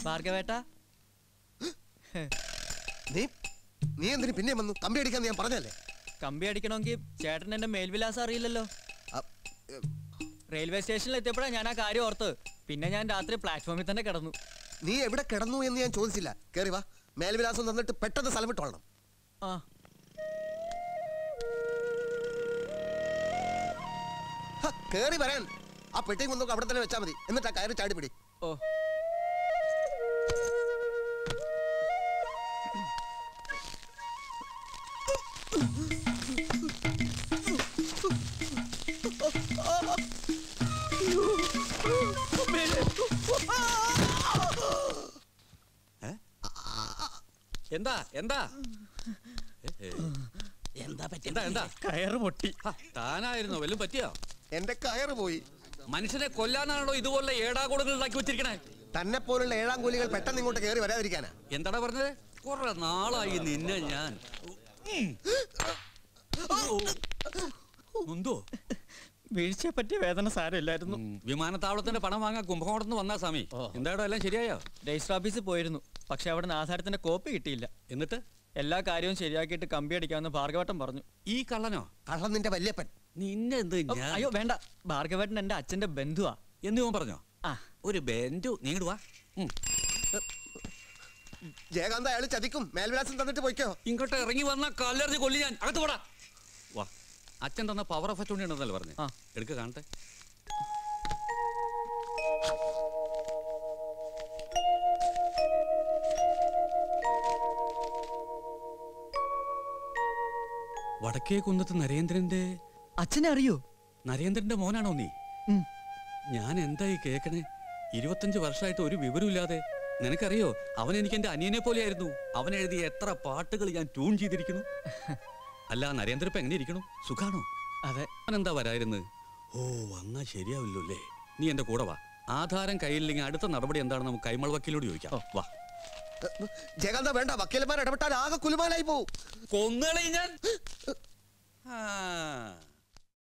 ഭാർഗവേട്ട നീ എന്തിനു പിന്നെ വന്നു? കമ്പി അടിക്കാൻ ഞാൻ പറഞ്ഞല്ലേ. കമ്പി അടിക്കണമെങ്കിൽ ചേട്ടൻ എന്റെ മേൽവിലാസം അറിയില്ലല്ലോ. റെയിൽവേ സ്റ്റേഷനിൽ എത്തിയപ്പോഴാണ് ഞാൻ ആ കാര്യം ഓർത്ത്. പിന്നെ ഞാൻ രാത്രി പ്ലാറ്റ്ഫോമിൽ തന്നെ കിടന്നു. നീ എവിടെ കിടന്നു എന്ന് ഞാൻ ചോദിച്ചില്ല. കേറി വാ, മേൽവിലാസം തന്നിട്ട് പെട്ടെന്ന് സ്ഥലം വിട്ടോളണം. ആ കേറി വരാൻ. ആ പെട്ടി കൊണ്ടൊക്കെ അവിടെ തന്നെ വെച്ചാൽ മതി. എന്നിട്ട് ആ കയറി ചാടിപ്പിടി. ഓ എന്താ എന്താ എന്താ കയറ് പൊട്ടി. താനായിരുന്നോ? വല്ലതും പറ്റിയോ? എന്റെ കയറ് പോയി. മനുഷ്യനെ കൊല്ലാനാണോ ഇതുപോലെ ഏടാകൂടങ്ങൾ ഉണ്ടാക്കി വെച്ചിരിക്കണേ? തന്നെ പോലുള്ള ഏഴാം കൂലികൾ പെട്ടെന്ന് ഇങ്ങോട്ട് കയറി വരാതിരിക്കാനാ. എന്താടാ പറഞ്ഞത്? കുറെ നാളായി നിന്നെ ഞാൻ എന്തോ വീഴ്ചയെ പറ്റിയ വേദന സാരമില്ലായിരുന്നു. വിമാനത്താവളത്തിന്റെ പണം വാങ്ങാൻ കുംഭകോണത്ത് വന്നാ സ്വാമി. എന്താടോ എല്ലാം ശരിയായോ? രജിസ്റ്റർ ഓഫീസിൽ പോയിരുന്നു. പക്ഷെ അവിടെ നിന്ന് ആധാരത്തിന്റെ കോപ്പി കിട്ടിയില്ല. എന്നിട്ട് എല്ലാ കാര്യവും ശരിയാക്കിയിട്ട് കമ്പി അടിക്കാമെന്ന് ഭാർഗവട്ടം പറഞ്ഞു. ഈ കള്ളനോ? കള്ളൻ നിന്റെ വല്യപ്പൻ. നിന്നെ എന്ത്? അയ്യോ വേണ്ട, ഭാർഗവട്ടൻ എന്റെ അച്ഛന്റെ ബന്ധുവാ എന്ന് ഇവൻ പറഞ്ഞോ? ആ ഒരു ബന്ധു. നീ ഇങ്ങോട്ട് വാ. ജയകാന്ത അയാൾ ചതിക്കും. മേൽവിലാസം തന്നിട്ട് പോയിക്കോ. ഇങ്ങോട്ട് ഇറങ്ങി വന്ന കല്ലെറിഞ്ഞ് കൊല്ലി ഞാൻ. അകത്ത് പോടാ. വാ. അച്ഛൻ തന്ന പവർ ഓഫ് അറ്റോർണി ഉണ്ടെന്നല്ലേ പറഞ്ഞു. എടുക്ക കാണട്ടെ. വടക്കേ കുന്നത്ത് നരേന്ദ്രന്റെ അച്ഛനെ അറിയോ? നരേന്ദ്രന്റെ മോനാണോ നീ? ഞാൻ എന്തായി കേക്കണേ? 25 വർഷമായിട്ട് ഒരു വിവരമില്ലാതെ. നിനക്കറിയോ, അവൻ എനിക്ക് എന്റെ അനിയനെ പോലെയായിരുന്നു. അവൻ എഴുതിയ എത്ര പാട്ടുകൾ ഞാൻ ട്യൂൺ ചെയ്തിരിക്കുന്നു. അല്ല, നരേന്ദ്ര ഇപ്പൊ എങ്ങനെ ഇരിക്കണു? സുഖാണോ? അതെ. അവൻ എന്താ വരായിരുന്നു? ഓ, അങ്ങ ശരിയാവില്ലോ അല്ലേ? നീ എന്റെ കൂടെ വാ. ആധാരം കയ്യിലില്ലെങ്കിൽ അടുത്ത നടപടി എന്താണെന്ന് നമുക്ക് കൈമൾ വക്കീലോട് ചോദിക്കാം. വാ. ജയകാന്ത വേണ്ട, വക്കീലന്മാർ ഇടപെട്ടാൽ ആകെ കുലുമാലായി പോവും. കൊന്നുകളയും ഞാൻ.